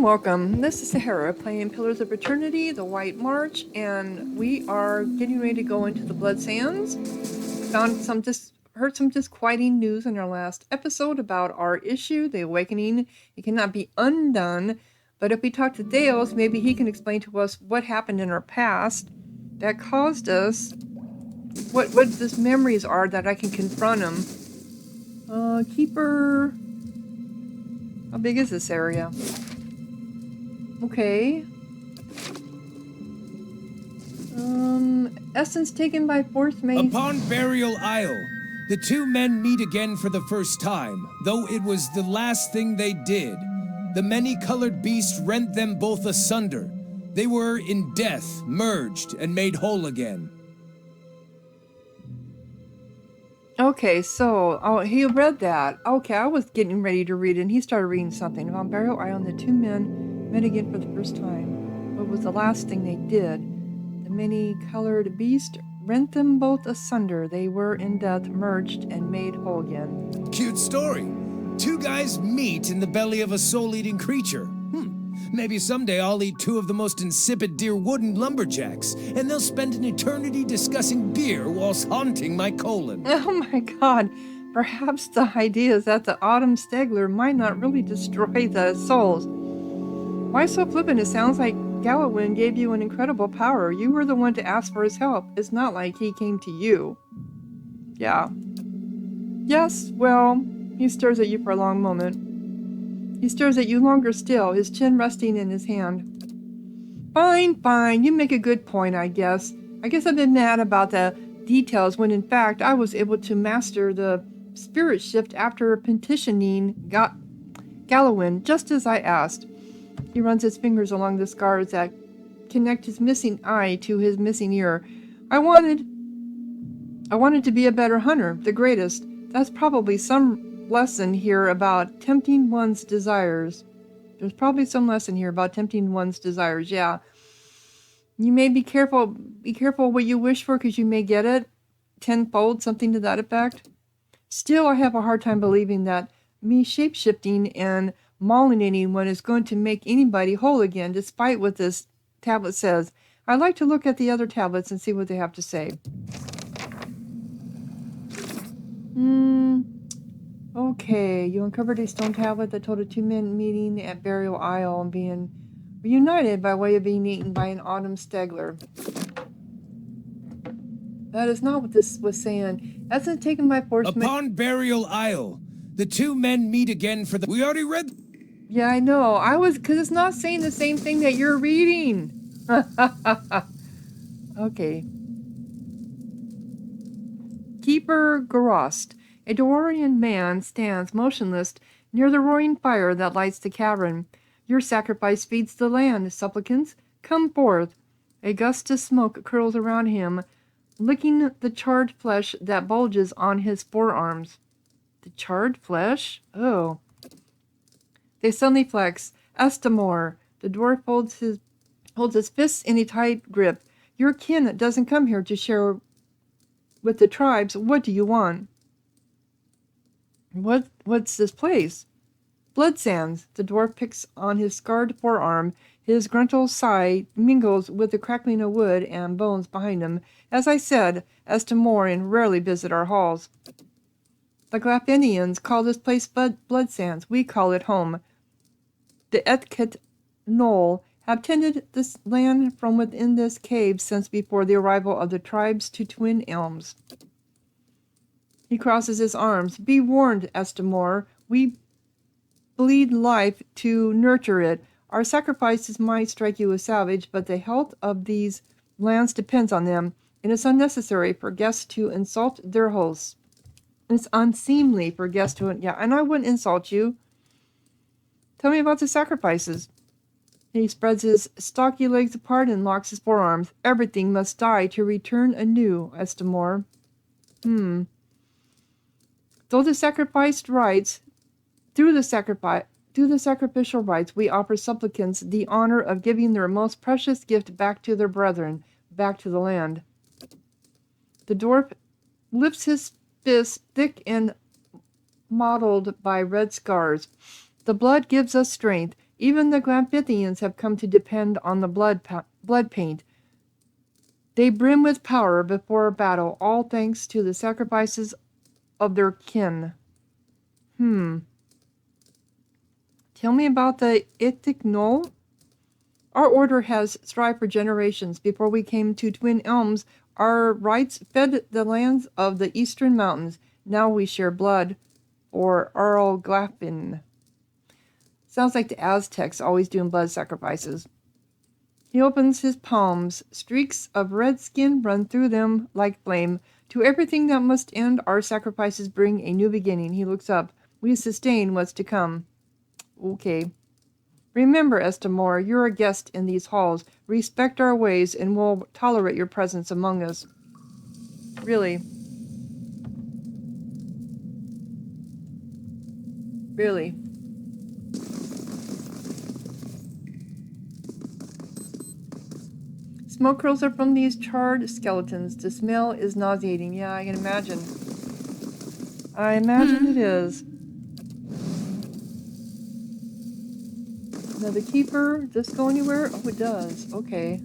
and welcome. This is Sahara playing Pillars of Eternity, the White March, and we are getting ready to go into the Blood Sands. Heard some disquieting news in our last episode about our issue, the Awakening. It cannot be undone, but if we talk to Deos, maybe he can explain to us what happened in our past that caused us, what these memories are that I can confront him. Keeper... How big is this area? Okay. Essence taken by force may... Upon Burial Isle, the two men meet again for the first time, though it was the last thing they did. The many-colored beast rent them both asunder. They were in death, merged, and made whole again. Okay, so, he read that. Okay, I was getting ready to read it, and he started reading something. Upon Burial Isle, the two men met again for the first time. What was the last thing they did? The many-colored beast rent them both asunder. They were in death, merged, and made whole again. Cute story. Two guys meet in the belly of a soul-eating creature. Maybe someday I'll eat two of the most insipid deer wooden lumberjacks, and they'll spend an eternity discussing beer whilst haunting my colon. Oh my god. Perhaps the idea is that the Autumn Stegler might not really destroy the souls. Why so flippant? It sounds like Gallowin gave you an incredible power. You were the one to ask for his help. It's not like he came to you. Yeah. Yes, well, he stares at you for a long moment. He stares at you longer still, his chin resting in his hand. Fine, you make a good point, I guess. I guess I've been mad about the details when in fact I was able to master the spirit shift after petitioning Gallowin, just as I asked. He runs his fingers along the scars that connect his missing eye to his missing ear. I wanted to be a better hunter, the greatest. That's probably some lesson here about tempting one's desires. There's probably some lesson here about tempting one's desires, yeah. You may be careful what you wish for, because you may get it tenfold, something to that effect. Still, I have a hard time believing that me shape-shifting and mollinating one is going to make anybody whole again, despite what this tablet says. I'd like to look at the other tablets and see what they have to say. Okay, you uncovered a stone tablet that told of two men meeting at Burial Isle and being reunited by way of being eaten by an Autumn Stegler. That is not what this was saying. Essence taken by force... Upon Burial Isle, the two men meet again for the... We already read... Yeah, I know. Because it's not saying the same thing that you're reading. Okay. Keeper Garost. A Dorian man stands motionless near the roaring fire that lights the cavern. Your sacrifice feeds the land, supplicants. Come forth. A gust of smoke curls around him, licking the charred flesh that bulges on his forearms. The charred flesh? Oh. They suddenly flex. Estamor. The dwarf holds his fists in a tight grip. Your kin doesn't come here to share with the tribes. What do you want? What's this place? Blood Sands. The dwarf picks on his scarred forearm. His gruntal sigh mingles with the crackling of wood and bones behind him. As I said, Estamorian rarely visit our halls. The Glapendians call this place Blood Sands. We call it home. The Etket Knoll have tended this land from within this cave since before the arrival of the tribes to Twin Elms. He crosses his arms. Be warned, Estamor. We bleed life to nurture it. Our sacrifices might strike you as savage, but the health of these lands depends on them. It is unnecessary for guests to insult their hosts. It's unseemly for guests to... Yeah, and I wouldn't insult you. Tell me about the sacrifices. He spreads his stocky legs apart and locks his forearms. Everything must die to return anew, Estamor. Through the sacrificial rites, we offer supplicants the honor of giving their most precious gift back to their brethren, back to the land. The dwarf lifts his fist, thick and mottled by red scars. The blood gives us strength. Even the Glamphithians have come to depend on the blood paint. They brim with power before a battle, all thanks to the sacrifices of their kin. Tell me about the Ithiknol. Our order has strived for generations. Before we came to Twin Elms, our rights fed the lands of the eastern mountains. Now we share blood, or Arl Glapin. Sounds like the Aztecs always doing blood sacrifices. He opens his palms. Streaks of red skin run through them like flame. To everything that must end, our sacrifices bring a new beginning. He looks up. We sustain what's to come. Okay. Remember, Estamor, you're a guest in these halls. Respect our ways, and we'll tolerate your presence among us. Really? Really? Smoke curls up from these charred skeletons. The smell is nauseating. Yeah, I can imagine. I imagine it is. Now the keeper, does this go anywhere? Oh, it does. Okay.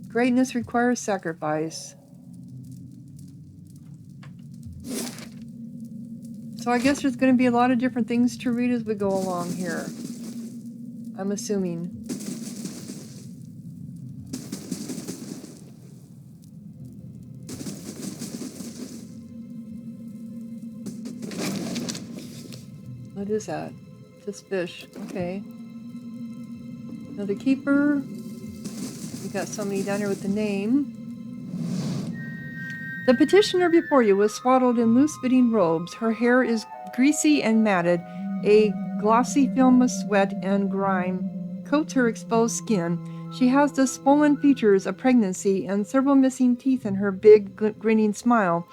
Greatness requires sacrifice. So I guess there's going to be a lot of different things to read as we go along here. I'm assuming. What is that? This fish. Okay. Now the keeper. We got somebody down here with the name. The petitioner before you was swaddled in loose-fitting robes. Her hair is greasy and matted. A glossy film of sweat and grime coats her exposed skin. She has the swollen features of pregnancy and several missing teeth in her big, grinning smile.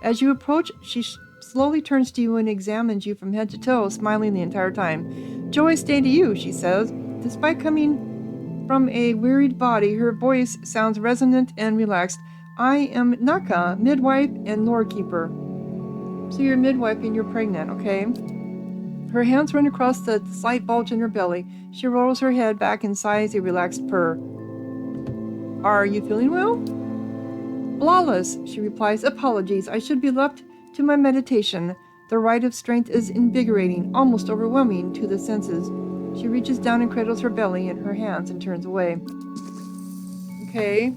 As you approach, she slowly turns to you and examines you from head to toe, smiling the entire time. Joy stay to you, she says. Despite coming from a wearied body, her voice sounds resonant and relaxed. I am Naka, midwife and lore keeper. So you're a midwife and you're pregnant, okay? Her hands run across the slight bulge in her belly. She rolls her head back and sighs a relaxed purr. Are you feeling well? Flawless, she replies. Apologies, I should be left to my meditation. The rite of strength is invigorating, almost overwhelming to the senses. She reaches down and cradles her belly in her hands and turns away. Okay.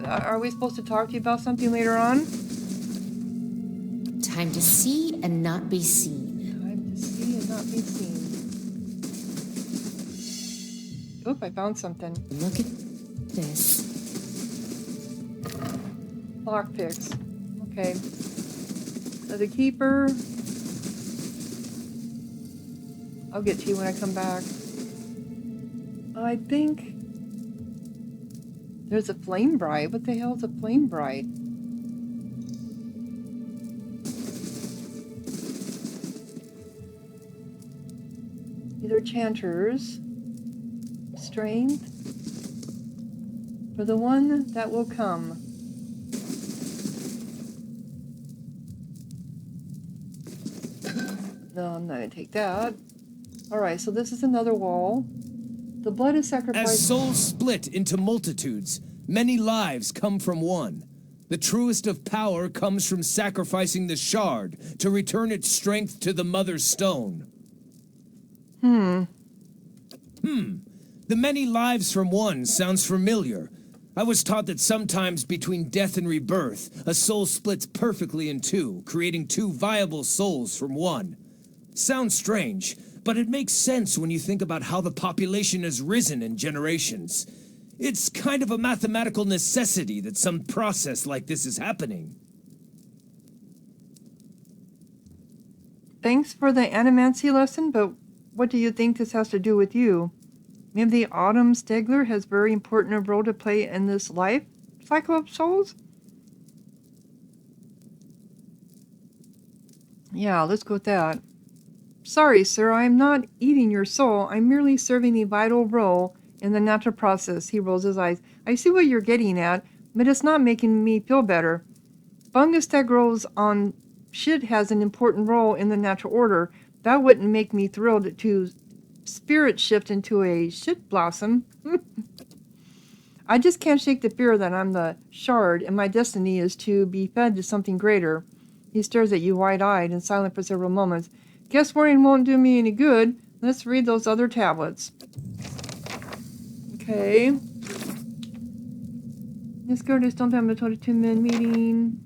Are we supposed to talk to you about something later on? Time to see and not be seen. Time to see and not be seen. Oop, I found something. Look at this. Lockpicks. Okay. The keeper. I'll get to you when I come back. I think there's a flame bride. What the hell is a flame bride? Either chanters, strength, for the one that will come. No, I'm not going to take that. Alright, so this is another wall. The blood is sacrificed. As souls split into multitudes, many lives come from one. The truest of power comes from sacrificing the shard to return its strength to the mother stone. The many lives from one sounds familiar. I was taught that sometimes between death and rebirth, a soul splits perfectly in two, creating two viable souls from one. Sounds strange, but it makes sense when you think about how the population has risen in generations. It's kind of a mathematical necessity that some process like this is happening. Thanks for the animancy lesson, but what do you think this has to do with you? Maybe the Autumn Stegler has very important a role to play in this life cycle of souls? Yeah, let's go with that. Sorry, sir, I am not eating your soul. I'm merely serving a vital role in the natural process. He rolls his eyes. I see what you're getting at, but it's not making me feel better. Fungus that grows on shit has an important role in the natural order. That wouldn't make me thrilled to spirit shift into a shit blossom. I just can't shake the fear that I'm the shard and my destiny is to be fed to something greater. He stares at you wide-eyed and silent for several moments. Guess worrying won't do me any good. Let's read those other tablets. Okay. This girl is sometime a 22-man meeting.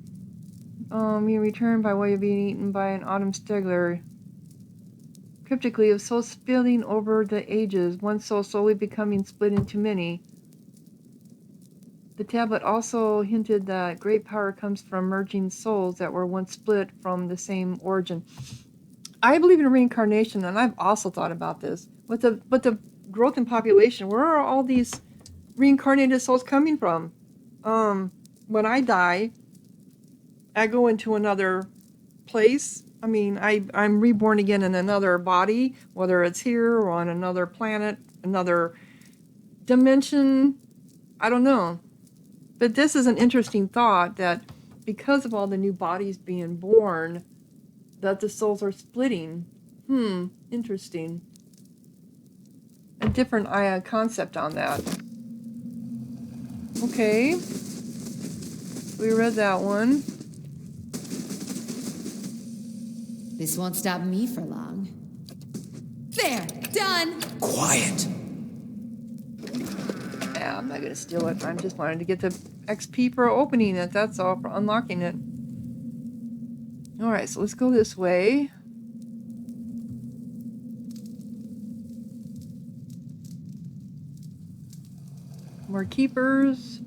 You return by way of being eaten by an autumn stegler. Cryptically, of souls spilling over the ages, one soul slowly becoming split into many. The tablet also hinted that great power comes from merging souls that were once split from the same origin. I believe in reincarnation, and I've also thought about this. With the growth in population, where are all these reincarnated souls coming from? When I die, I go into another place. I mean, I'm reborn again in another body, whether it's here or on another planet, another dimension. I don't know. But this is an interesting thought that because of all the new bodies being born, that the souls are splitting. Interesting. A different concept on that. Okay. We read that one. This won't stop me for long. There! Done! Quiet! Yeah, I'm not going to steal it. I just wanted to get the XP for opening it. That's all, for unlocking it. Alright, so let's go this way. More keepers.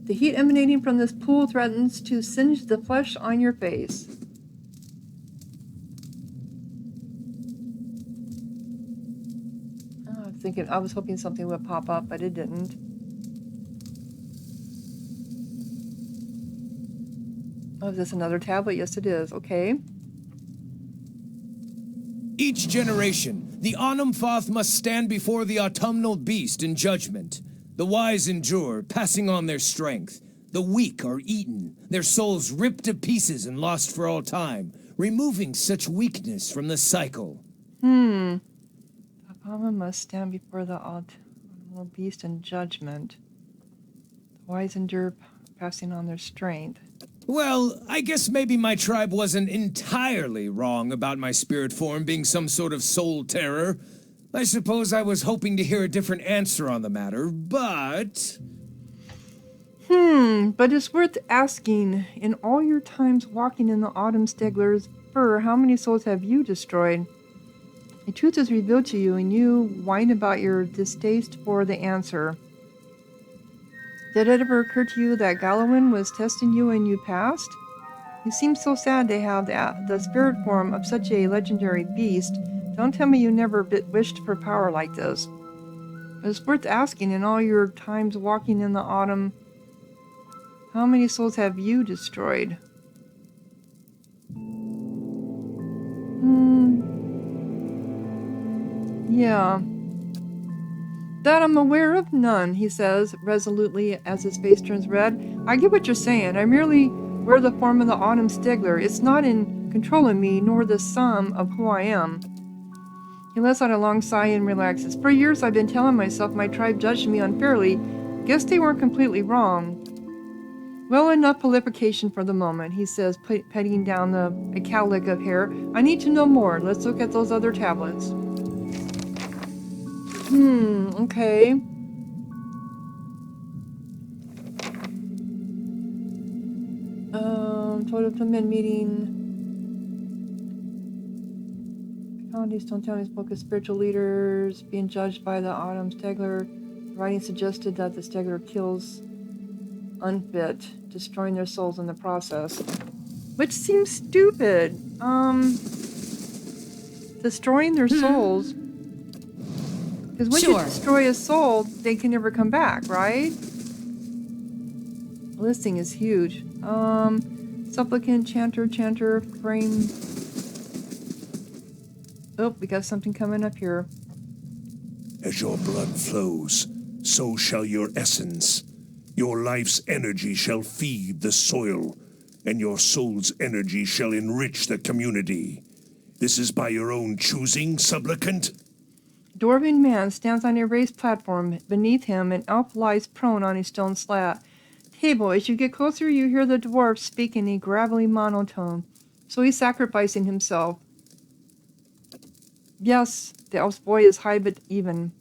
The heat emanating from this pool threatens to singe the flesh on your face. I was hoping something would pop up, but it didn't. Oh, is this another tablet? Yes, it is. Okay. Each generation, the Anumfoth must stand before the autumnal beast in judgment. The wise endure, passing on their strength. The weak are eaten, their souls ripped to pieces and lost for all time, removing such weakness from the cycle. The Pama must stand before the autumnal beast in judgment. The wise endure, passing on their strength. Well, I guess maybe my tribe wasn't entirely wrong about my spirit form being some sort of soul terror. I suppose I was hoping to hear a different answer on the matter, but... But it's worth asking. In all your times walking in the autumn stegler's fur, how many souls have you destroyed? The truth is revealed to you, and you whine about your distaste for the answer. Did it ever occur to you that Galawin was testing you and you passed? You seem so sad to have the spirit form of such a legendary beast. Don't tell me you never wished for power like this. It's worth asking, in all your times walking in the autumn, how many souls have you destroyed? Yeah. That I'm aware of, none, he says, resolutely as his face turns red. I get what you're saying. I merely wear the form of the autumn stegler. It's not in control of me, nor the sum of who I am. He lets out a long sigh and relaxes. For years I've been telling myself my tribe judged me unfairly. Guess they weren't completely wrong. Well, enough prolification for the moment, he says, petting down a cowlick of hair. I need to know more. Let's look at those other tablets. Okay. Total to men meeting. Founding Stone Town spoke of spiritual leaders being judged by the autumn stegler. The writing suggested that the stegler kills unfit, destroying their souls in the process. Which seems stupid. Destroying their souls. Because when you destroy a soul, they can never come back, right? Well, this thing is huge. Supplicant, chanter, frame. Oh, we got something coming up here. As your blood flows, so shall your essence. Your life's energy shall feed the soil. and your soul's energy shall enrich the community. This is by your own choosing, supplicant? Dwarven man stands on a raised platform. Beneath him, an elf lies prone on a stone slab. Table, as you get closer, you hear the dwarf speak in a gravelly monotone. So he's sacrificing himself. Yes, the elf's voice is high but even.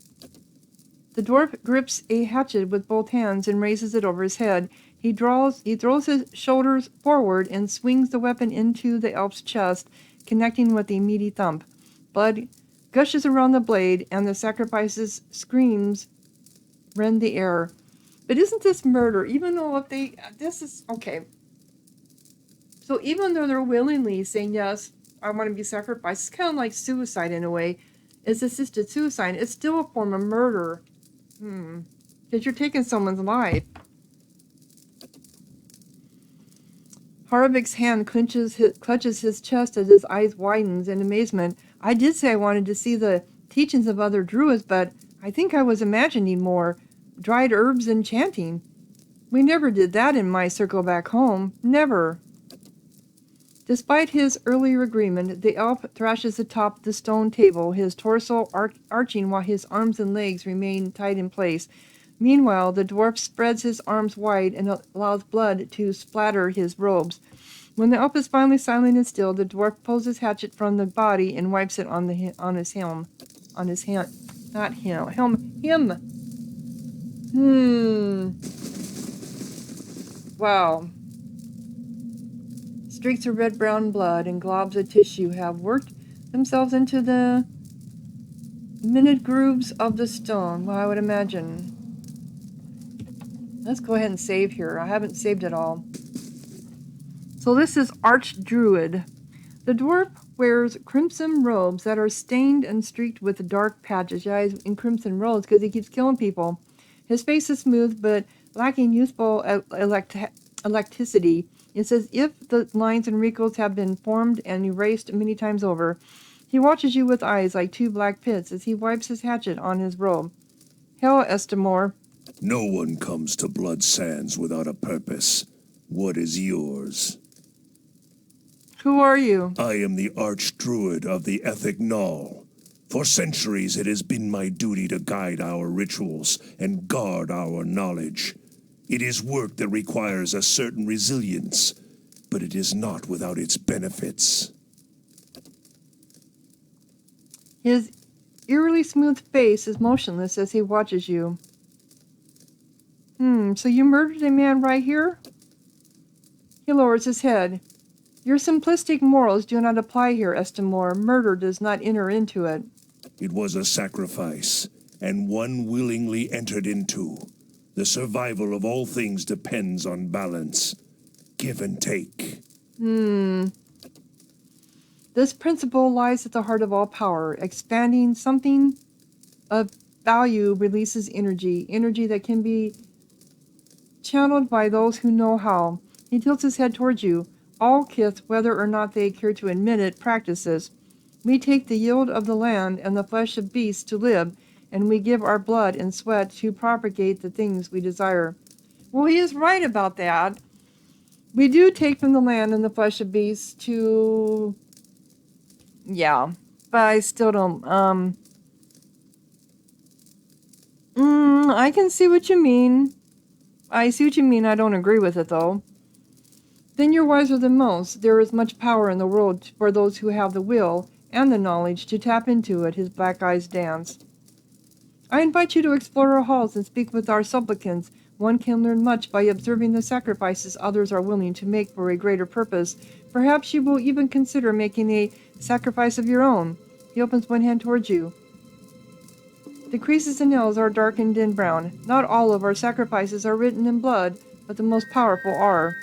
The dwarf grips a hatchet with both hands and raises it over his head. He throws his shoulders forward and swings the weapon into the elf's chest, connecting with a meaty thump. Blood gushes around the blade, and the sacrifice's screams rend the air. But isn't this murder? Even though this is, okay. So even though they're willingly saying, yes, I want to be sacrificed, it's kind of like suicide in a way. It's assisted suicide. It's still a form of murder. Because you're taking someone's life. Harvick's hand clutches his chest as his eyes widens in amazement. I did say I wanted to see the teachings of other druids, but I think I was imagining more. Dried herbs and chanting. We never did that in my circle back home. Never. Despite his earlier agreement, the elf thrashes atop the stone table, his torso arching while his arms and legs remain tight in place. Meanwhile, the dwarf spreads his arms wide and allows blood to splatter his robes. When the elf is finally silent and still, the dwarf pulls his hatchet from the body and wipes it on his helm. On his hand. Not him. Him. Wow. Streaks of red-brown blood and globs of tissue have worked themselves into the minute grooves of the stone. Well, I would imagine. Let's go ahead and save here. I haven't saved it all. So this is Archdruid. The dwarf wears crimson robes that are stained and streaked with dark patches. Yeah, he's in crimson robes because he keeps killing people. His face is smooth but lacking youthful electricity. It's as if the lines and wrinkles have been formed and erased many times over. He watches you with eyes like two black pits as he wipes his hatchet on his robe. Hail, Estimor. No one comes to Blood Sands without a purpose. What is yours? Who are you? I am the Archdruid of the Ethic Null. For centuries it has been my duty to guide our rituals and guard our knowledge. It is work that requires a certain resilience, but it is not without its benefits. His eerily smooth face is motionless as he watches you. So you murdered a man right here? He lowers his head. Your simplistic morals do not apply here, Estimor. Murder does not enter into it. It was a sacrifice, and one willingly entered into. The survival of all things depends on balance. Give and take. This principle lies at the heart of all power. Expanding something of value releases energy that can be channeled by those who know how. He tilts his head towards you. All kith, whether or not they care to admit it, practice this. We take the yield of the land and the flesh of beasts to live, and we give our blood and sweat to propagate the things we desire. Well, he is right about that. We do take from the land and the flesh of beasts to... Yeah, but I still don't... I can see what you mean. I see what you mean. I don't agree with it, though. Then you're wiser than most. There is much power in the world for those who have the will and the knowledge to tap into it. His black eyes dance. I invite you to explore our halls and speak with our supplicants. One can learn much by observing the sacrifices others are willing to make for a greater purpose. Perhaps you will even consider making a sacrifice of your own. He opens one hand towards you. The creases and nails are darkened and brown. Not all of our sacrifices are written in blood, but the most powerful are.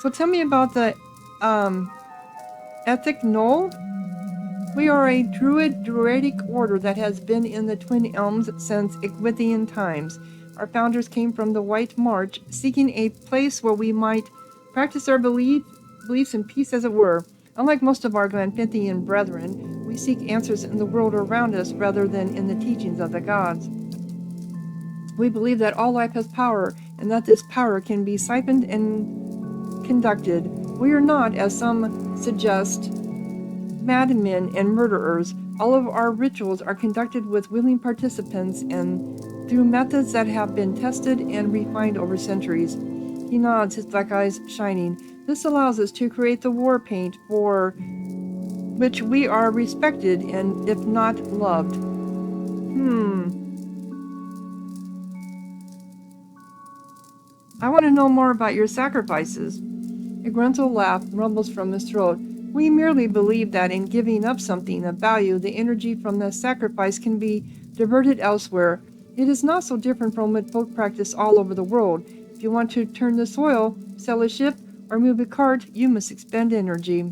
So tell me about the Ethic Null. We are a druidic order that has been in the Twin Elms since Equithian times. Our founders came from the White March, seeking a place where we might practice our beliefs in peace, as it were. Unlike most of our Glanfithian brethren, we seek answers in the world around us rather than in the teachings of the gods. We believe that all life has power, and that this power can be siphoned and conducted. We are not, as some suggest, madmen and murderers. All of our rituals are conducted with willing participants and through methods that have been tested and refined over centuries. He nods, his black eyes shining. This allows us to create the war paint for which we are respected and, if not, loved. I want to know more about your sacrifices. A grunted laugh rumbles from his throat. We merely believe that in giving up something of value, the energy from the sacrifice can be diverted elsewhere. It is not so different from what folk practice all over the world. If you want to turn the soil, sell a ship, or move a cart, you must expend energy.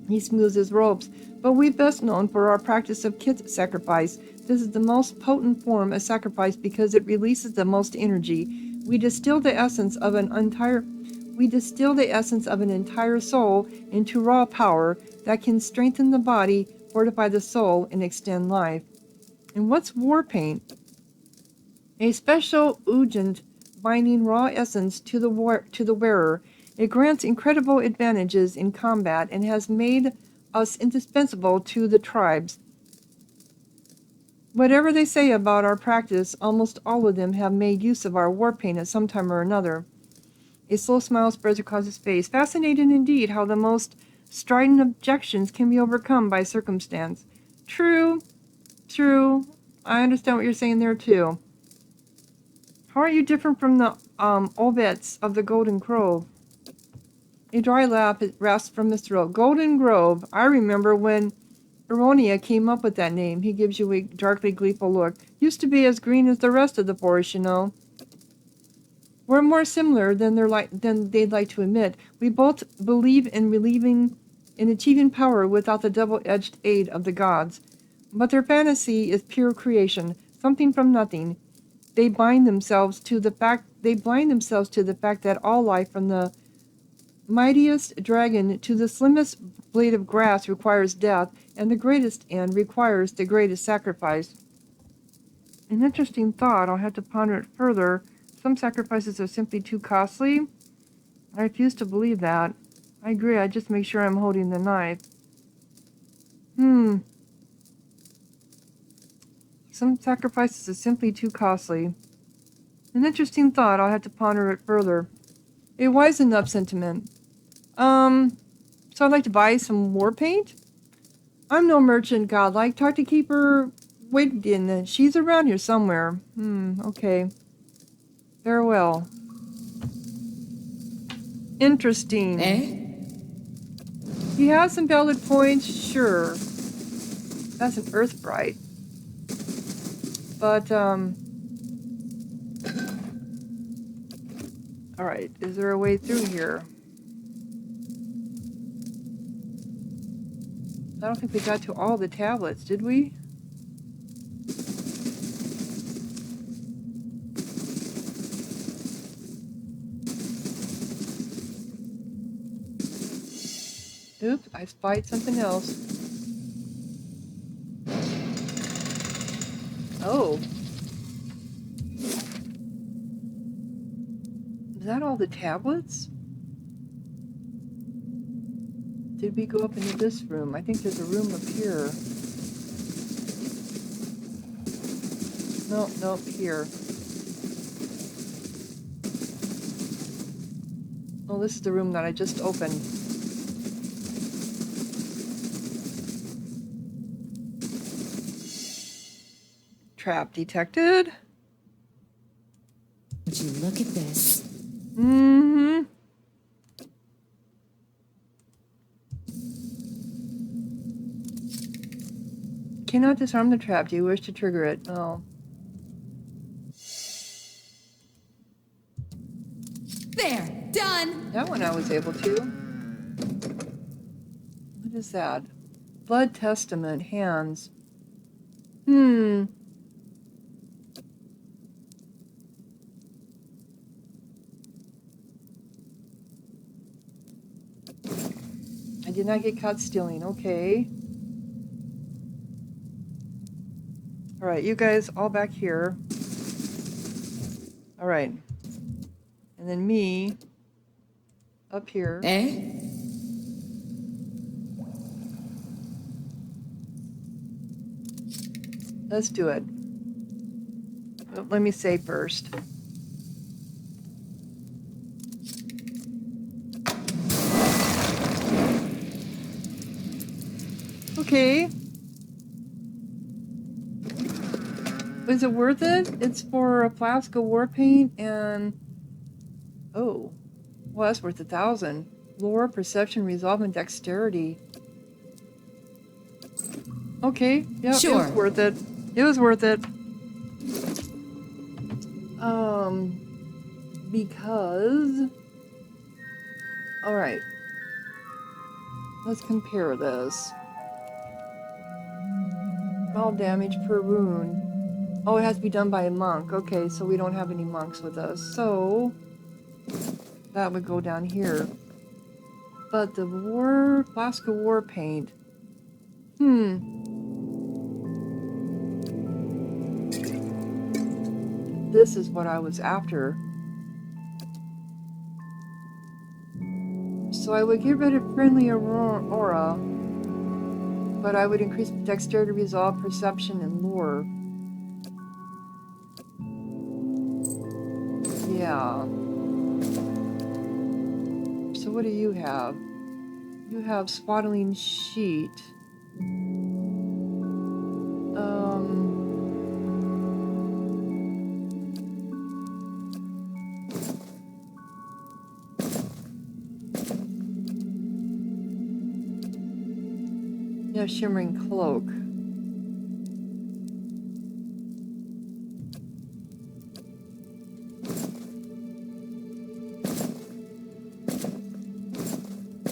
He smooths his robes. But we're best known for our practice of kit sacrifice. This is the most potent form of sacrifice because it releases the most energy. We distill the essence of an entire soul into raw power that can strengthen the body, fortify the soul, and extend life. And what's war paint? A special agent binding raw essence to the wearer. It grants incredible advantages in combat and has made us indispensable to the tribes. Whatever they say about our practice, almost all of them have made use of our war paint at some time or another. A slow smile spreads across his face. Fascinating indeed how the most strident objections can be overcome by circumstance. True. I understand what you're saying there too. How are you different from the Ovets of the Golden Grove? A dry laugh rasps from his throat. Golden Grove. I remember when Eronia came up with that name. He gives you a darkly gleeful look. Used to be as green as the rest of the forest, you know. We're more similar than they'd like to admit. We both believe in achieving power without the double-edged aid of the gods. But their fantasy is pure creation, something from nothing. They blind themselves to the fact that all life, from the mightiest dragon to the slimmest blade of grass, requires death, and the greatest end requires the greatest sacrifice. An interesting thought. I'll have to ponder it further. Some sacrifices are simply too costly. I refuse to believe that. I agree. I just make sure I'm holding the knife. Some sacrifices are simply too costly. An interesting thought. I'll have to ponder it further. A wise enough sentiment. So I'd like to buy some war paint? I'm no merchant, godlike. Talk to Keeper Wigden. She's around here somewhere. Okay. Farewell. Interesting. He has some valid points, sure. That's an Earthbright. But, alright, is there a way through here? I don't think we got to all the tablets, did we? Oops, I spied something else. Oh. Is that all the tablets? Did we go up into this room? I think there's a room up here. Nope, here. Oh, this is the room that I just opened. Trap detected. Would you look at this? Cannot disarm the trap. Do you wish to trigger it? Oh. There! Done! That one I was able to. What is that? Blood Testament. Hands. I did not get caught stealing. Okay. Alright, you guys all back here. Alright. And then me. Up here. Eh? Let's do it. Let me save first. Okay. Is it worth it? It's for a flask of war paint and... Oh. Well, that's worth 1,000. Lore, perception, resolve, and dexterity. Okay. Yep, Sure. It was worth it. It was worth it. Because... Alright. Let's compare this. All damage per rune. Oh, it has to be done by a monk. Okay, so we don't have any monks with us. So... that would go down here. But the flask of war paint. This is what I was after. So I would get rid of friendly aura, but I would increase dexterity, resolve, perception, and lore. Yeah. So what do you have? You have swaddling sheet. Yeah, shimmering cloak.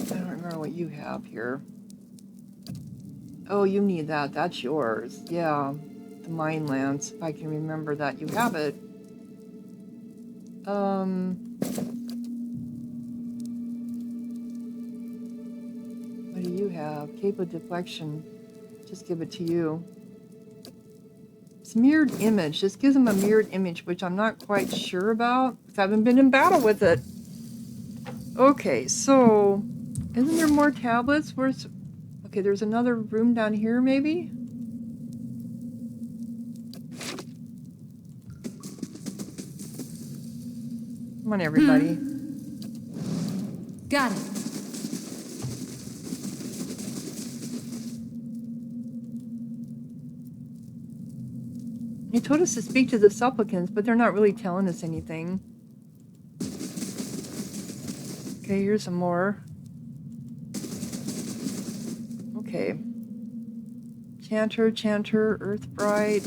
I don't remember what you have here. Oh, you need that. That's yours. Yeah. The mine lance. If I can remember that. You have it. What do you have? Cape of deflection. Just give it to you. It's mirrored image. This gives him a mirrored image, which I'm not quite sure about because I haven't been in battle with it. Okay, so isn't there more tablets? Where's... Okay, there's another room down here, maybe? Come on, everybody. Got it. He told us to speak to the supplicants, but they're not really telling us anything. Okay, here's some more. Okay. Chanter, Earthbright.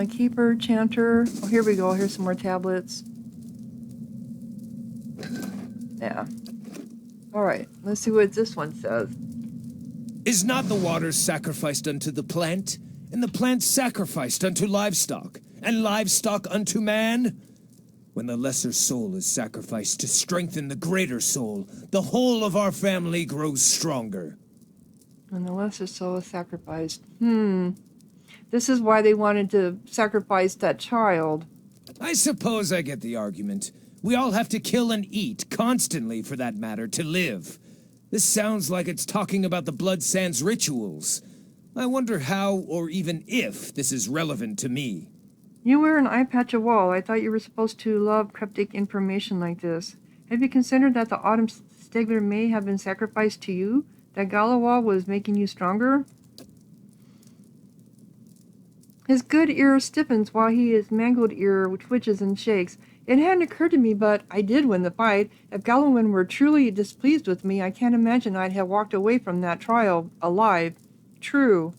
Keeper, Chanter. Oh, here we go. Here's some more tablets. Yeah. Alright, let's see what this one says. Is not the water sacrificed unto the plant, and the plant sacrificed unto livestock, and livestock unto man? When the lesser soul is sacrificed to strengthen the greater soul, the whole of our family grows stronger. When the lesser soul is sacrificed. This is why they wanted to sacrifice that child. I suppose I get the argument. We all have to kill and eat, constantly for that matter, to live. This sounds like it's talking about the Blood Sands rituals. I wonder how, or even if, this is relevant to me. You wear an eye patch a wall. I thought you were supposed to love cryptic information like this. Have you considered that the Autumn Stegler may have been sacrificed to you? That Galawa was making you stronger? His good ear stiffens while his mangled ear twitches and shakes. It hadn't occurred to me, but I did win the fight. If Galawan were truly displeased with me, I can't imagine I'd have walked away from that trial alive. True.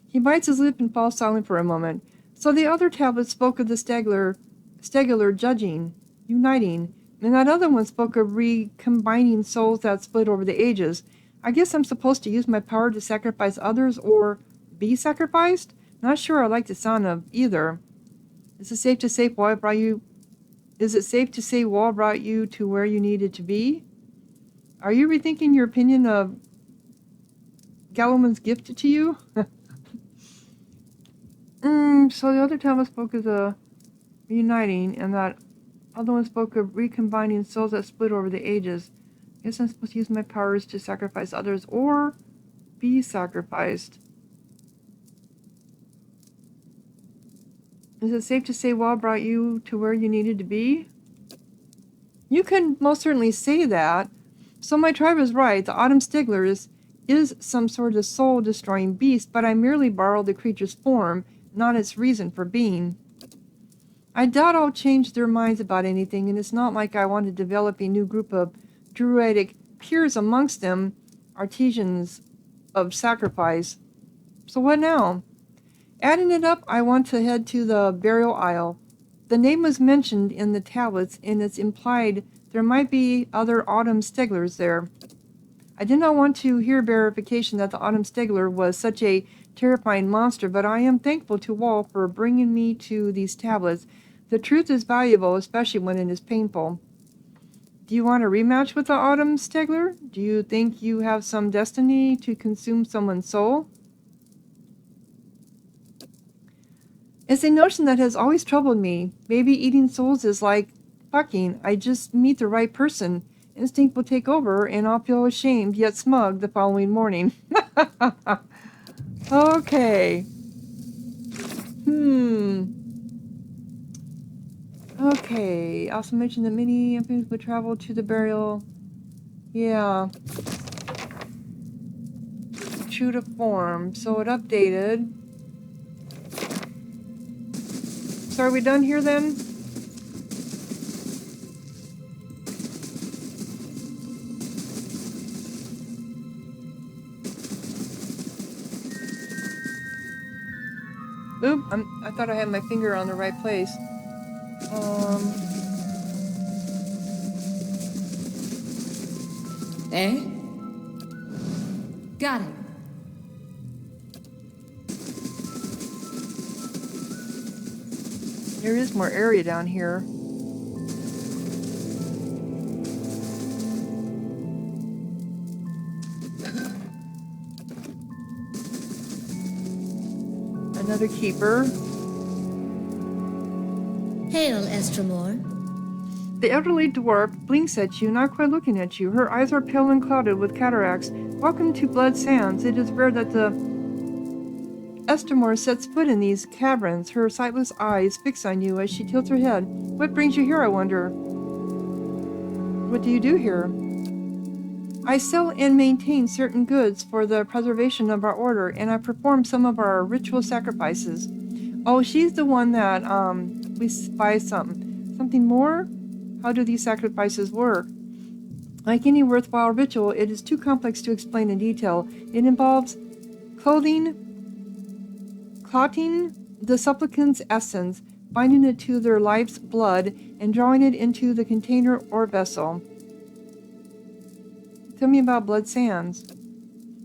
He bites his lip and falls silent for a moment. So the other tablet spoke of the Stegular judging, uniting, and that other one spoke of recombining souls that split over the ages. I guess I'm supposed to use my power to sacrifice others or be sacrificed? Not sure I like the sound of either. Is it safe to say Wall brought you to where you needed to be? Are you rethinking your opinion of Gallowman's gift to you? So the other tablet spoke of the reuniting, and that other one spoke of recombining souls that split over the ages. I guess I'm supposed to use my powers to sacrifice others or be sacrificed. Is it safe to say Wall brought you to where you needed to be? You can most certainly say that. So my tribe is right. The Autumn Stigler is some sort of soul-destroying beast, but I merely borrowed the creature's form, not its reason for being. I doubt I'll change their minds about anything, and it's not like I want to develop a new group of druidic peers amongst them, artisans of sacrifice. So what now? Adding it up, I want to head to the burial isle. The name was mentioned in the tablets, and it's implied there might be other Autumn Steglers there. I did not want to hear verification that the Autumn Stegler was such a terrifying monster, but I am thankful to Wall for bringing me to these tablets. The truth is valuable, especially when it is painful. Do you want a rematch with the Autumn Stegler? Do you think you have some destiny to consume someone's soul? It's a notion that has always troubled me. Maybe eating souls is like fucking. I just meet the right person. Instinct will take over, and I'll feel ashamed yet smug the following morning. Okay. Okay. Also mentioned that many infants would travel to the burial. Yeah. True to form. So it updated. So are we done here then? Oop, I thought I had my finger on the right place. Eh? Got it. There is more area down here. Another keeper. Hail, Estremor. The elderly dwarf blinks at you, not quite looking at you. Her eyes are pale and clouded with cataracts. Welcome to Blood Sands. It is rare that the Estremor sets foot in these caverns, her sightless eyes fix on you as she tilts her head. What brings you here, I wonder? What do you do here? I sell and maintain certain goods for the preservation of our order, and I perform some of our ritual sacrifices. Oh, she's the one that, we buy something more? How do these sacrifices work? Like any worthwhile ritual, it is too complex to explain in detail. It involves clothing the supplicant's essence, binding it to their life's blood, and drawing it into the container or vessel. Tell me about Blood Sands.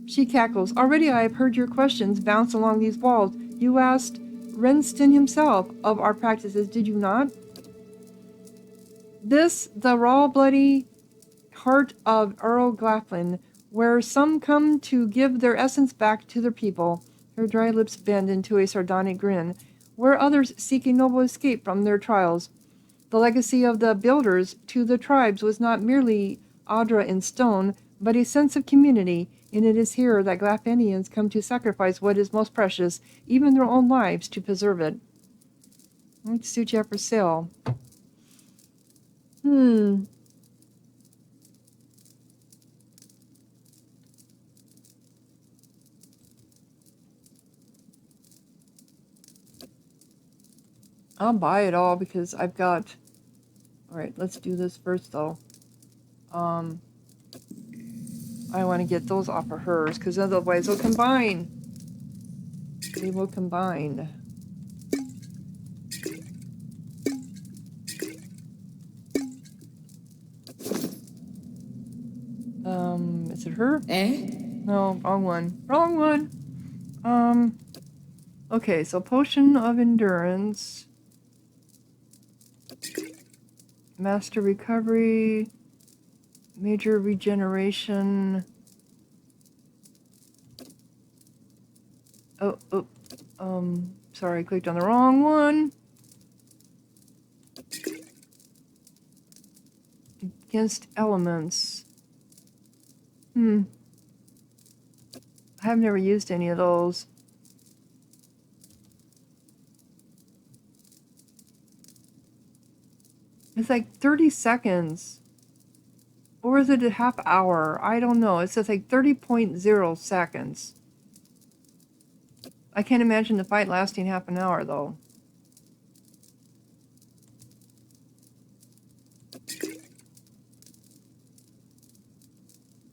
She cackles. Already I have heard your questions bounce along these walls. You asked Renston himself of our practices, did you not? This, the raw, bloody heart of Earl Glaflin, where some come to give their essence back to their people. Her dry lips bend into a sardonic grin, where others seek a noble escape from their trials. The legacy of the builders to the tribes was not merely Audra in stone, but a sense of community, and it is here that Glafenians come to sacrifice what is most precious, even their own lives, to preserve it. Let's suit you up for sale. I'll buy it all because I've got... Alright, let's do this first though. I want to get those off of hers because otherwise they'll combine. They will combine. Is it her? Eh? No, wrong one. Wrong one! Okay, so Potion of Endurance. Master Recovery. Major Regeneration. Sorry, I clicked on the wrong one. Against elements. I've never used any of those. It's like 30 seconds. Or is it a half hour? I don't know. It says like 30.0 seconds. I can't imagine the fight lasting half an hour, though.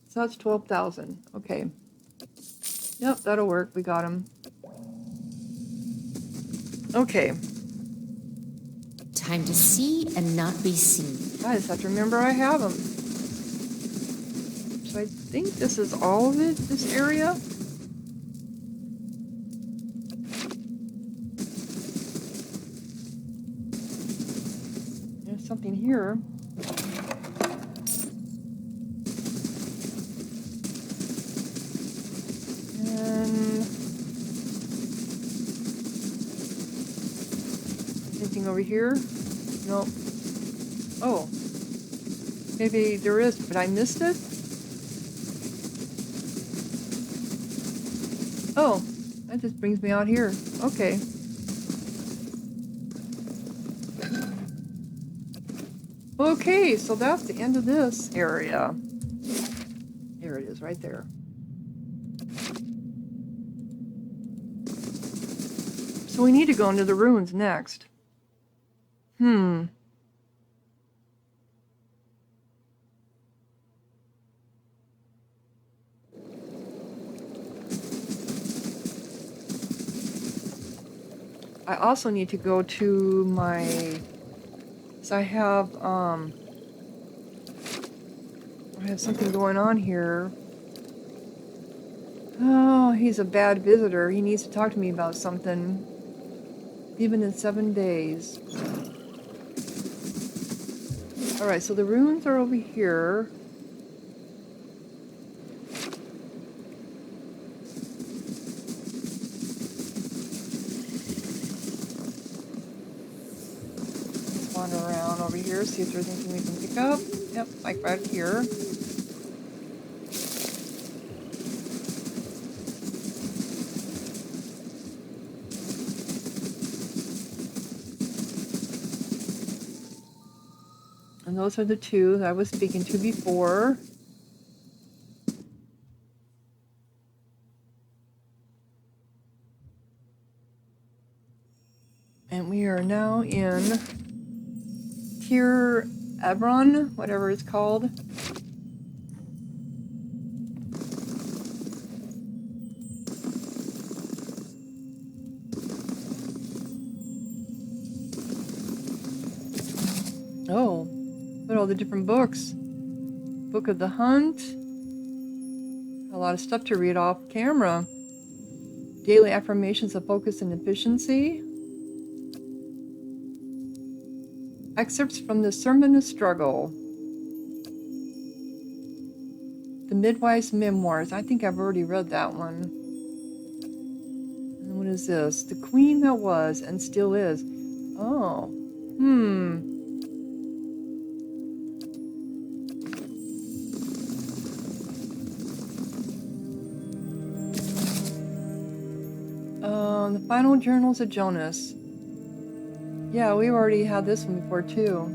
So that's 12,000. Okay. Yep, that'll work. We got him. Okay. Time to see and not be seen. I just have to remember I have them. So I think this is all of it, this area. There's something here. Anything over here? Nope. Oh. Maybe there is, but I missed it? Oh, that just brings me out here. Okay. Okay, so that's the end of this area. There it is, right there. So we need to go into the ruins next. I also need to go to my... So I have something going on here. Oh, he's a bad visitor. He needs to talk to me about something. Even in 7 days. Alright, so the ruins are over here. Wander around over here, see if there's anything we can pick up. Yep, like right here. And those are the two that I was speaking to before. And we are now in Teir, Evron, whatever it's called. Oh, look at all the different books. Book of the Hunt. A lot of stuff to read off camera. Daily affirmations of focus and efficiency. Excerpts from the Sermon of Struggle. The Midwife's Memoirs. I think I've already read that one. And what is this? The Queen That Was and Still Is. Oh. The Final Journals of Jonas. Yeah, we've already had this one before too.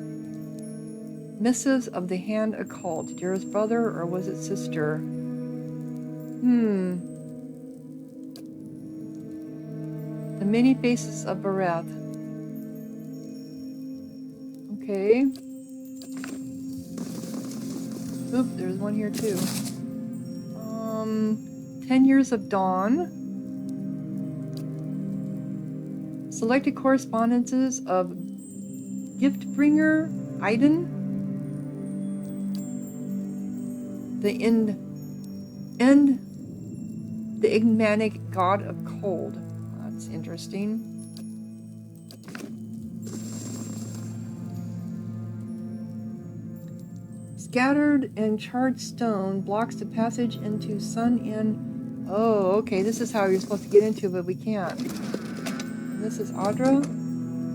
Missives of the Hand Occult. Dearest brother, or was it sister? The Many Faces of Barath. Okay. Oop, there's one here too. 10 Years of Dawn. Selected correspondences of Giftbringer Iden. The enigmatic god of cold. That's interesting. Scattered and charred stone blocks the passage into Sun Inn Oh, okay, this is how you're supposed to get into it, but we can't. And this is Audra?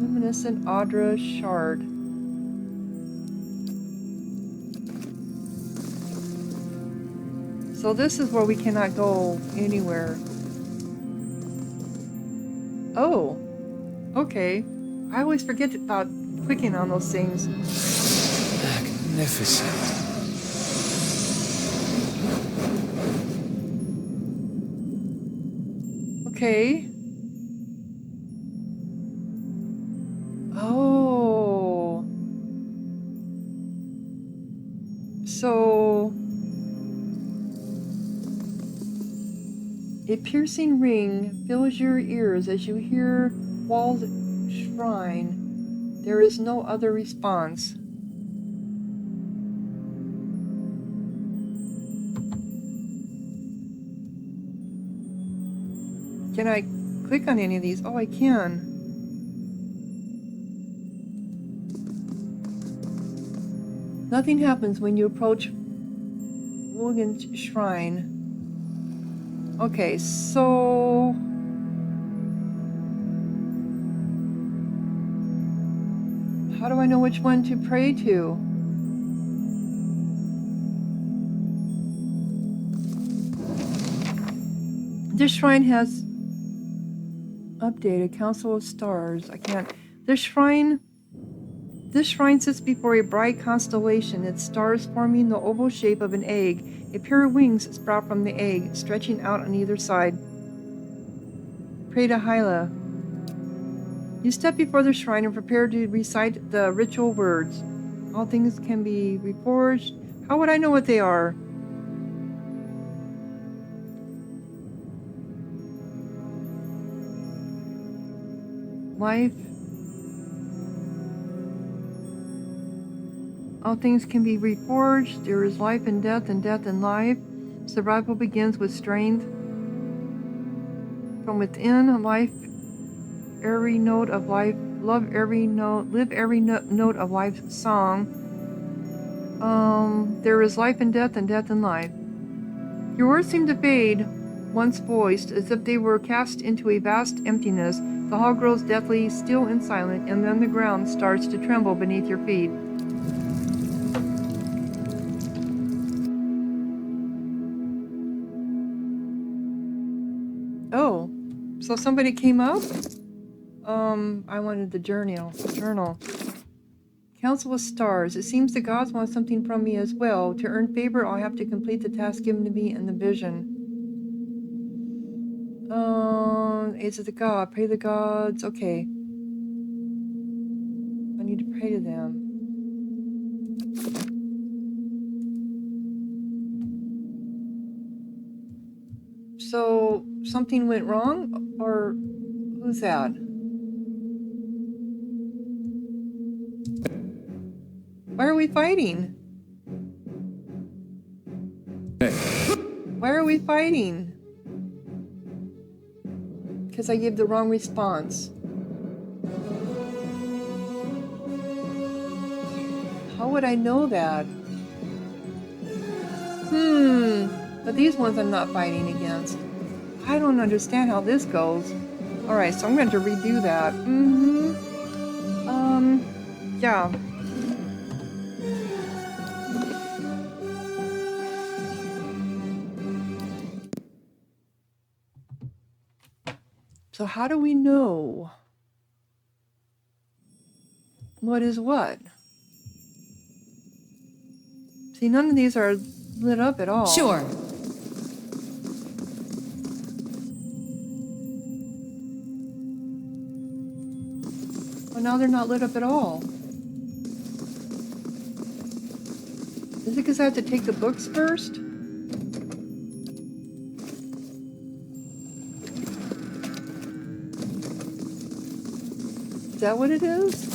Luminescent Audra Shard. So this is where we cannot go anywhere. Oh, okay. I always forget about clicking on those things. Magnificent. Okay. Oh. So a piercing ring fills your ears as you hear Wall's shrine. There is no other response. Can I click on any of these? Oh, I can. Nothing happens when you approach Wogan's shrine. Okay, so how do I know which one to pray to? This shrine has updated Council of Stars. I can't. This shrine sits before a bright constellation, its stars forming the oval shape of an egg. A pair of wings sprout from the egg, stretching out on either side. Pray to Hyla. You step before the shrine and prepare to recite the ritual words. All things can be reforged. How would I know what they are? Life. All things can be reforged. There is life and death and life. Survival begins with strength. From within, life, every note of life, love every note, live every note of life's song. There is life and death and life. Your words seem to fade, once voiced, as if they were cast into a vast emptiness. The hall grows deathly still and silent, and then the ground starts to tremble beneath your feet. Oh, so somebody came up? I wanted the journal. Council of Stars. It seems the gods want something from me as well. To earn favor, I'll have to complete the task given to me in the vision. Aids of the god. Pray the gods. Okay. I need to pray to them. So, something went wrong? Or who's that? Why are we fighting? Hey. Why are we fighting? Because I gave the wrong response. How would I know that? But these ones I'm not fighting against. I don't understand how this goes. Alright, so I'm going to redo that. Yeah. So how do we know what is what? See, none of these are lit up at all. Sure. Well, now they're not lit up at all. Is it because I have to take the books first? Is that what it is?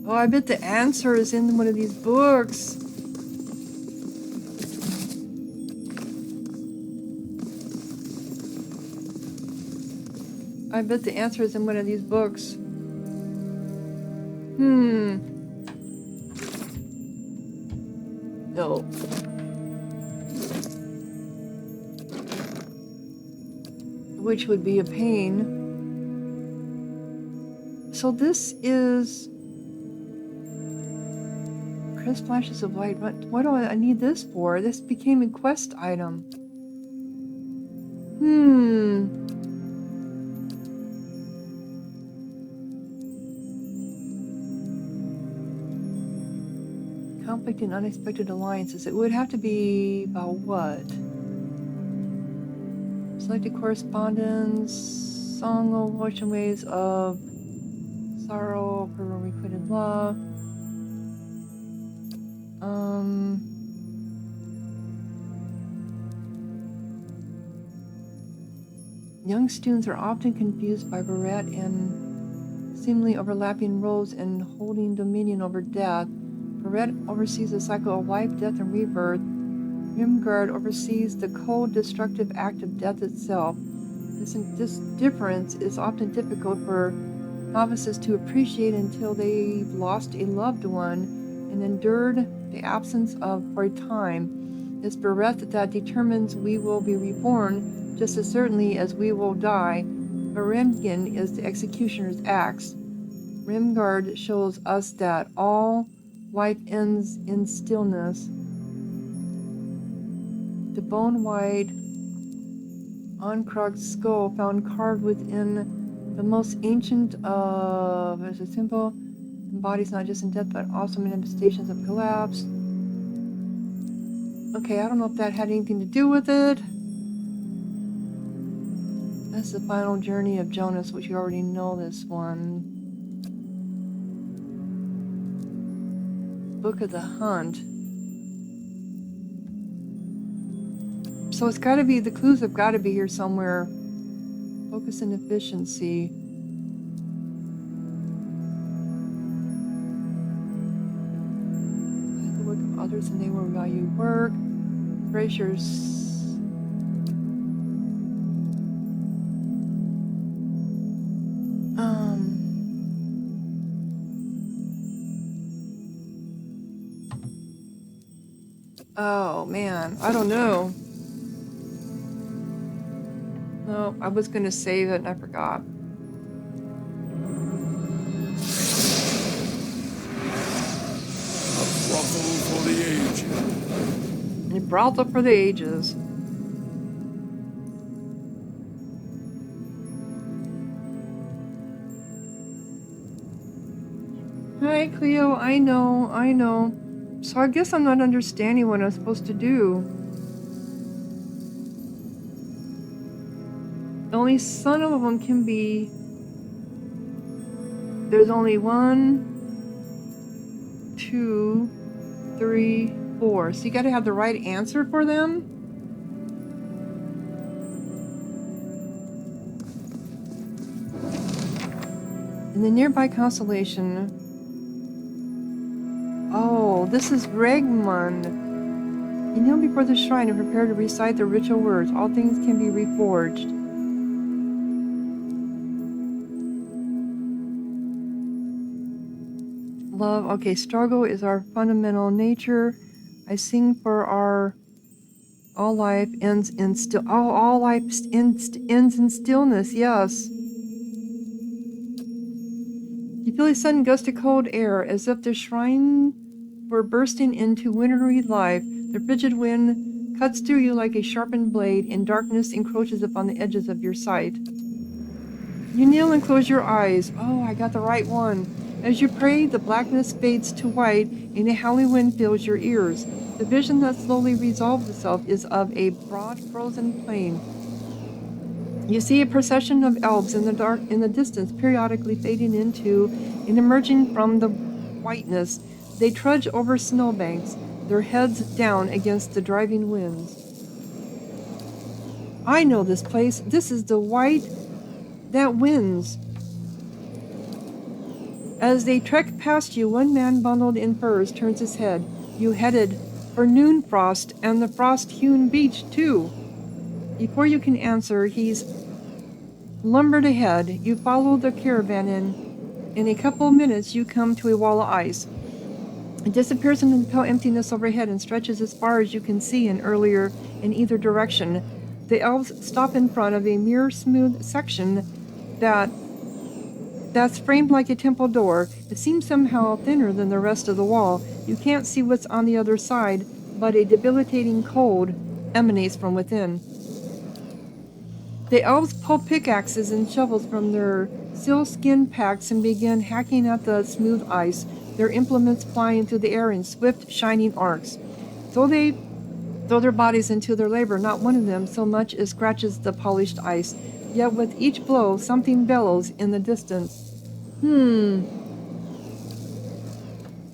Oh, I bet the answer is in one of these books. I bet the answer is in one of these books. No. which would be a pain. So this is crisp flashes of light. What do I need this for? This became a quest item. Conflict and unexpected alliances. It would have to be about what? Selected correspondence, song of ocean waves of sorrow for requited love. Young students are often confused by Barrett and seemingly overlapping roles in holding dominion over death. Barrett oversees the cycle of life, death, and rebirth. Rimgard oversees the cold, destructive act of death itself. This difference is often difficult for novices to appreciate until they've lost a loved one and endured the absence of for a time. It's Barrett that determines we will be reborn just as certainly as we will die. Varengen is the executioner's axe. Rimgard shows us that all life ends in stillness. The bone-wide uncrocked skull found carved within the most ancient of as a symbol embodies not just in death but also manifestations of collapse. Okay, I don't know if that had anything to do with it. That's the final journey of Jonas, which you already know this one. Book of the Hunt. So it's got to be, the clues have got to be here somewhere. Focus and efficiency. The work of others and they will value work. Bracers. Oh man, I don't know. No, I was gonna save it and I forgot. A brothel for the ages. A brothel for the ages. Hi Cleo, I know. So I guess I'm not understanding what I'm supposed to do. Only some of them can be... There's only 1, 2, 3, 4. So you gotta have the right answer for them? In the nearby constellation... Oh, this is Regmund. You kneel before the shrine and prepare to recite the ritual words. All things can be reforged. Love. Okay, struggle is our fundamental nature. I sing for our... All life ends in still... Oh, all life ends in stillness, yes. You feel a sudden gust of cold air, as if the shrine were bursting into wintry life. The frigid wind cuts through you like a sharpened blade, and darkness encroaches upon the edges of your sight. You kneel and close your eyes. Oh, I got the right one. As you pray, the blackness fades to white, and a howling wind fills your ears. The vision that slowly resolves itself is of a broad, frozen plain. You see a procession of elves in the distance, periodically fading into and emerging from the whiteness. They trudge over snowbanks, their heads down against the driving winds. I know this place. This is the white that wins. As they trek past you, one man bundled in furs turns his head. You headed for noon frost and the frost-hewn beach, too. Before you can answer, he's lumbered ahead. You follow the caravan in a couple of minutes, you come to a wall of ice. It disappears in the pale emptiness overhead and stretches as far as you can see in either direction. The elves stop in front of a mirror-smooth section that's framed like a temple door. It seems somehow thinner than the rest of the wall. You can't see what's on the other side, but a debilitating cold emanates from within. The elves pull pickaxes and shovels from their sealskin packs and begin hacking at the smooth ice, their implements flying through the air in swift, shining arcs. Though they throw their bodies into their labor, not one of them so much as scratches the polished ice. Yet with each blow, something bellows in the distance.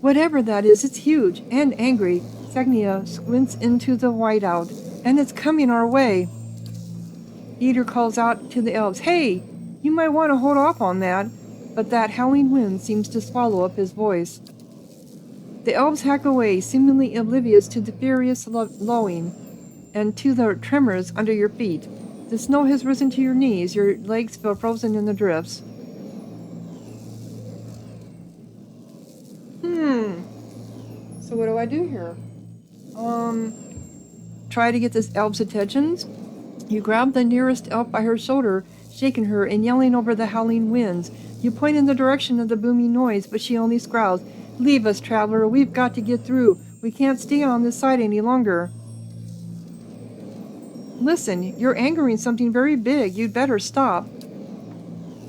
Whatever that is, it's huge and angry. Sagnia squints into the whiteout, and it's coming our way. Eater calls out to the elves, "Hey, you might want to hold off on that," but that howling wind seems to swallow up his voice. The elves hack away, seemingly oblivious to the furious lowing and to the tremors under your feet. The snow has risen to your knees, your legs feel frozen in the drifts. So what do I do here? Try to get this elf's attention? You grab the nearest elf by her shoulder, shaking her and yelling over the howling winds. You point in the direction of the booming noise, but she only growls, "Leave us, traveler. We've got to get through. We can't stay on this side any longer." "Listen, you're angering something very big. You'd better stop."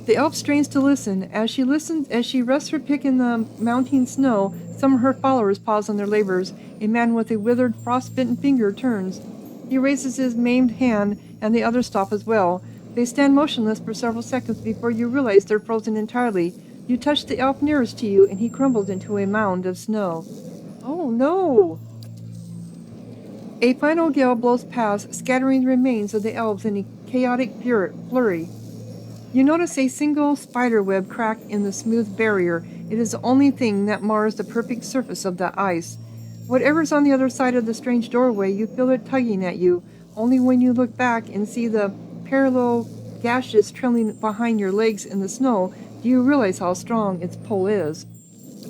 The elf strains to listen. As she rests her pick in the mounting snow, some of her followers pause on their labors. A man with a withered, frostbitten finger turns. He raises his maimed hand, and the others stop as well. They stand motionless for several seconds before you realize they're frozen entirely. You touch the elf nearest to you, and he crumbles into a mound of snow. Oh no! A final gale blows past, scattering the remains of the elves in a chaotic flurry. You notice a single spider web crack in the smooth barrier. It is the only thing that mars the perfect surface of the ice. Whatever's on the other side of the strange doorway, you feel it tugging at you. Only when you look back and see the parallel gashes trailing behind your legs in the snow do you realize how strong its pull is.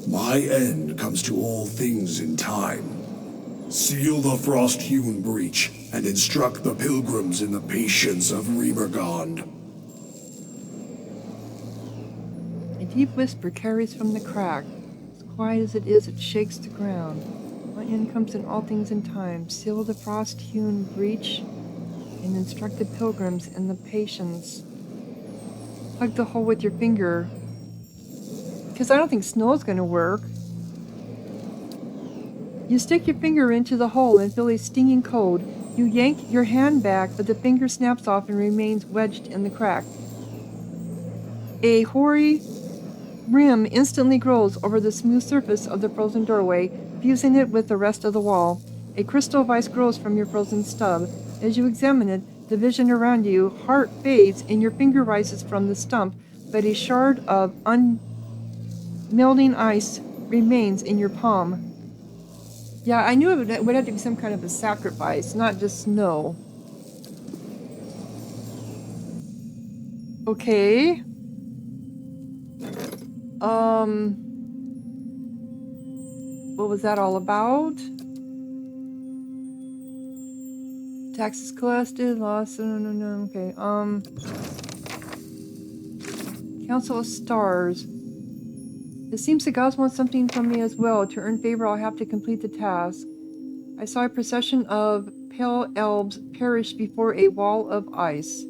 My end comes to all things in time. Seal the frost-hewn breach and instruct the pilgrims in the patience of Remergond. A deep whisper carries from the crack. As quiet as it is, it shakes the ground. My end comes in all things in time. Seal the frost-hewn breach and instruct the pilgrims in the patience. Plug the hole with your finger. Because I don't think snow's going to work. You stick your finger into the hole and feel a stinging cold. You yank your hand back, but the finger snaps off and remains wedged in the crack. A hoary rim instantly grows over the smooth surface of the frozen doorway, fusing it with the rest of the wall. A crystal vice grows from your frozen stub. As you examine it, the vision around you, heart fades, and your finger rises from the stump, but a shard of unmelting ice remains in your palm. Yeah, I knew it would have to be some kind of a sacrifice, not just snow. Okay. What was that all about? Taxes collected, loss, no, okay. Council of Stars. It seems the gods want something from me as well. To earn favor, I'll have to complete the task. I saw a procession of pale elves perish before a wall of ice.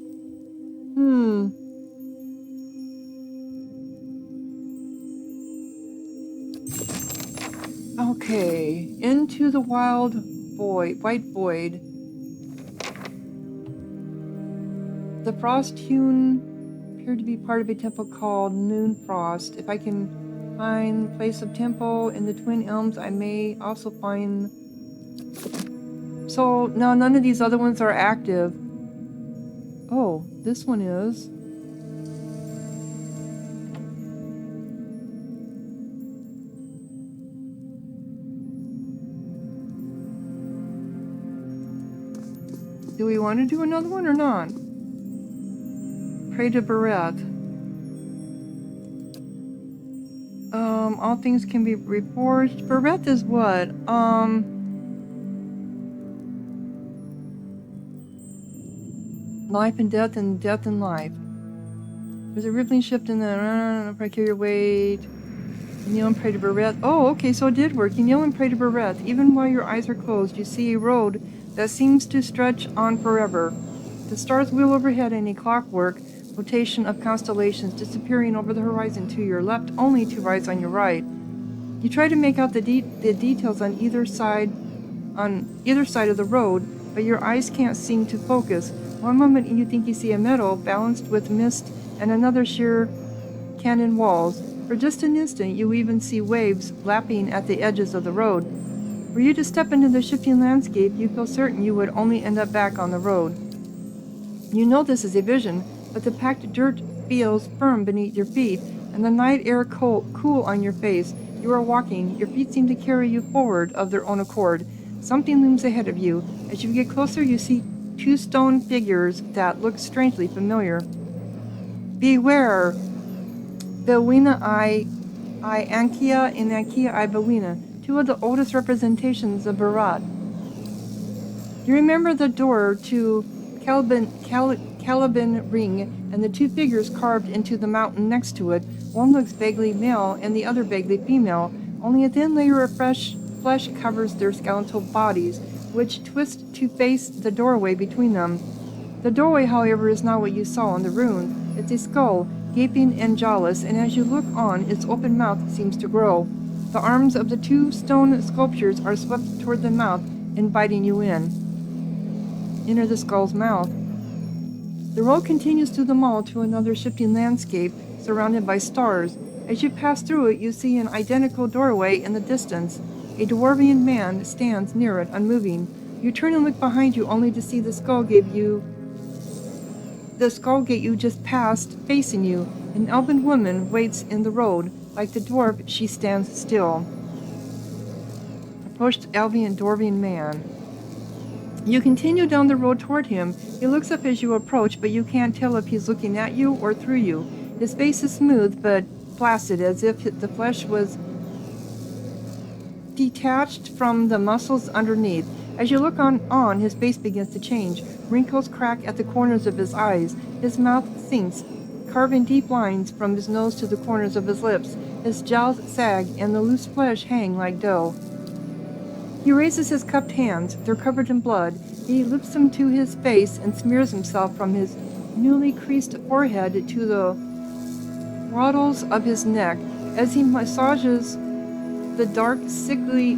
Okay, into the white void. The frost-hewn appeared to be part of a temple called Moonfrost. If I can find place of temple in the Twin Elms, I may also find... So, no, none of these other ones are active. Oh, this one is. Do we want to do another one or not? Pray to Barrett. All things can be reforged. Barrett is what? life and death and life. There's a rippling shift in the precarious weight. You kneel and pray to Barrett. Oh, okay, so it did work. You kneel and pray to Barrett. Even while your eyes are closed, you see a road that seems to stretch on forever. The stars wheel overhead in a clockwork rotation of constellations, disappearing over the horizon to your left, only to rise on your right. You try to make out the details on either side of the road, but your eyes can't seem to focus. One moment you think you see a meadow balanced with mist, and another sheer canyon walls. For just an instant, you even see waves lapping at the edges of the road. Were you to step into the shifting landscape, you feel certain you would only end up back on the road. You know this is a vision, but the packed dirt feels firm beneath your feet, and the night air cool on your face. You are walking. Your feet seem to carry you forward of their own accord. Something looms ahead of you. As you get closer, you see two stone figures that look strangely familiar. Beware! Bewina I Ankia and Ankia I Bewina, two of the oldest representations of Barat. You remember the door to Caliban Ring and the two figures carved into the mountain next to it. One looks vaguely male and the other vaguely female. Only a thin layer of fresh flesh covers their skeletal bodies, which twist to face the doorway between them. The doorway, however, is not what you saw in the ruins. It's a skull, gaping and jawless, and as you look on, its open mouth seems to grow. The arms of the two stone sculptures are swept toward the mouth, inviting you in. Enter the skull's mouth. The road continues through the mall to another shifting landscape, surrounded by stars. As you pass through it, you see an identical doorway in the distance. A dwarvian man stands near it, unmoving. You turn and look behind you, only to see the skull gate you just passed facing you. An elven woman waits in the road. Like the dwarf, she stands still. Approached dwarvian man. You continue down the road toward him. He looks up as you approach, but you can't tell if he's looking at you or through you. His face is smooth but flaccid, as if the flesh was detached from the muscles underneath. As you look on, his face begins to change. Wrinkles crack at the corners of his eyes. His mouth sinks, carving deep lines from his nose to the corners of his lips. His jowls sag, and the loose flesh hang like dough. He raises his cupped hands. They're covered in blood. He lifts them to his face and smears himself from his newly creased forehead to the wattles of his neck. As he massages the dark, sticky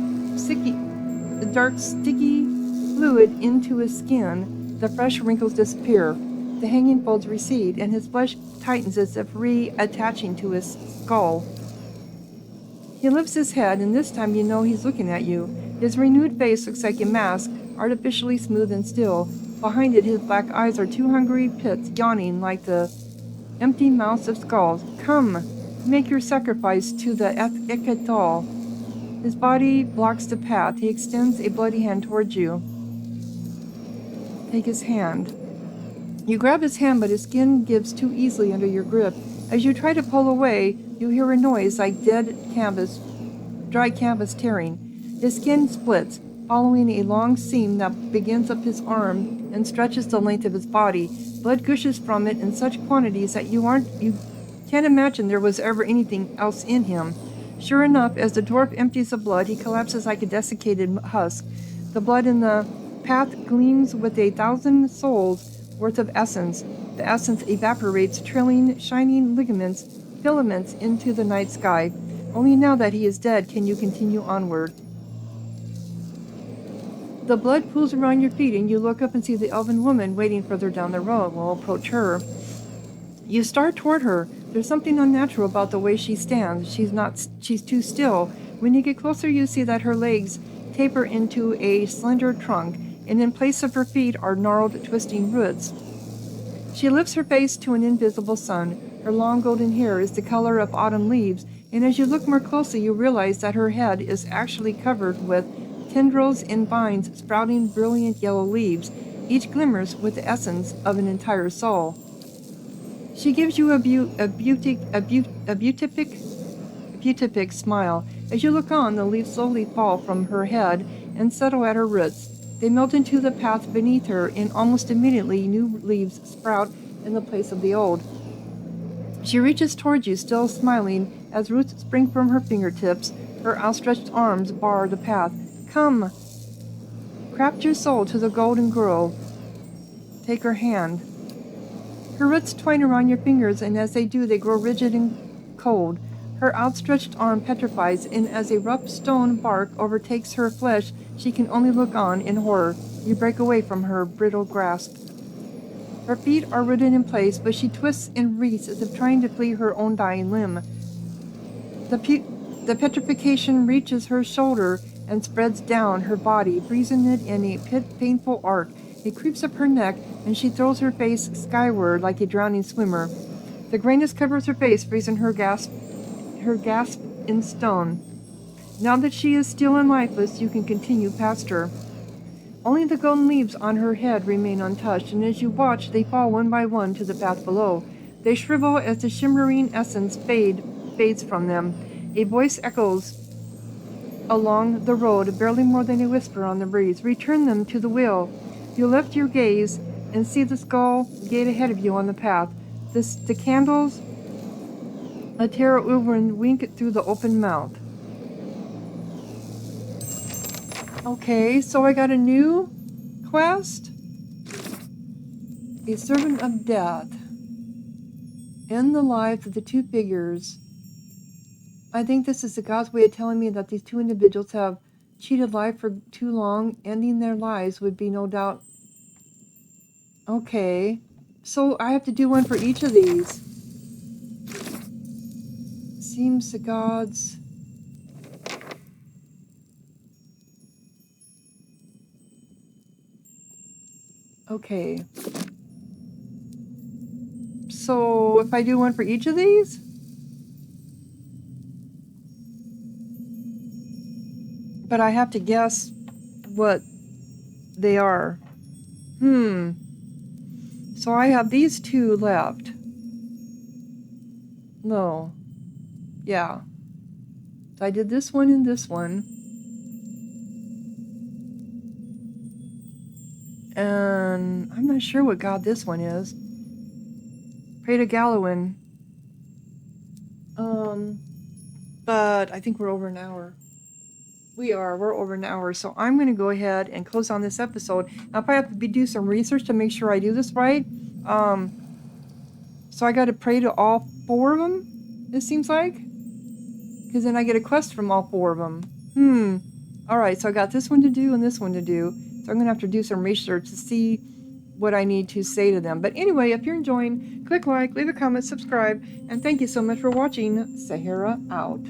fluid into his skin, the fresh wrinkles disappear. The hanging folds recede, and his flesh tightens as if reattaching to his skull. He lifts his head, and this time you know he's looking at you. His renewed face looks like a mask, artificially smooth and still. Behind it, his black eyes are two hungry pits yawning like the empty mouths of skulls. Come, make your sacrifice to the Ekatal. His body blocks the path. He extends a bloody hand towards you. Take his hand. You grab his hand, but his skin gives too easily under your grip. As you try to pull away, you hear a noise like dry canvas tearing. His skin splits, following a long seam that begins up his arm and stretches the length of his body. Blood gushes from it in such quantities that you can't imagine there was ever anything else in him. Sure enough, as the dwarf empties the blood, he collapses like a desiccated husk. The blood in the path gleams with 1,000 souls worth of essence. The essence evaporates, trailing shining filaments into the night sky. Only now that he is dead can you continue onward. The blood pools around your feet, and you look up and see the elven woman waiting further down the road. We'll approach her. You start toward her. There's something unnatural about the way she stands. She's too still. When you get closer, you see that her legs taper into a slender trunk, and in place of her feet are gnarled, twisting roots. She lifts her face to an invisible sun. Her long golden hair is the color of autumn leaves, and as you look more closely, you realize that her head is actually covered with tendrils and vines sprouting brilliant yellow leaves. Each glimmers with the essence of an entire soul. She gives you a beatific smile. As you look on, the leaves slowly fall from her head and settle at her roots. They melt into the path beneath her, and almost immediately new leaves sprout in the place of the old. She reaches towards you, still smiling, as roots spring from her fingertips. Her outstretched arms bar the path. Come! Craft your soul to the golden girl. Take her hand. Her roots twine around your fingers, and as they do, they grow rigid and cold. Her outstretched arm petrifies, and as a rough stone bark overtakes her flesh, she can only look on in horror. You break away from her brittle grasp. Her feet are rooted in place, but she twists and writhes as if trying to flee her own dying limb. The petrification reaches her shoulder and spreads down her body, freezing it in a painful arc. It creeps up her neck, and she throws her face skyward like a drowning swimmer. The grayness covers her face, freezing her gasp in stone. Now that she is still and lifeless, you can continue past her. Only the golden leaves on her head remain untouched, and as you watch, they fall one by one to the path below. They shrivel as the shimmering essence fades from them. A voice echoes along the road, barely more than a whisper on the breeze. Return them to the wheel. You lift your gaze and see the skull gate ahead of you on the path. The candles of Teir wink through the open mouth. Okay, so I got a new quest. A servant of death. End the lives of the two figures. I think this is the God's way of telling me that these two individuals have cheated life for too long. Ending their lives would be no doubt. Okay, so I have to do one for each of these. Seems the gods. Okay. So if I do one for each of these? But I have to guess what they are. So I have these two left. No. Yeah. So I did this one and this one. And I'm not sure what god this one is. Pray to Gallowin. But I think we're over an hour. We're over an hour, so I'm going to go ahead and close on this episode. I'll probably have to do some research to make sure I do this right. So I got to pray to all four of them, it seems like. Because then I get a quest from all four of them. Alright, so I got this one to do and this one to do. So I'm going to have to do some research to see what I need to say to them. But anyway, if you're enjoying, click like, leave a comment, subscribe, and thank you so much for watching. Sahara out.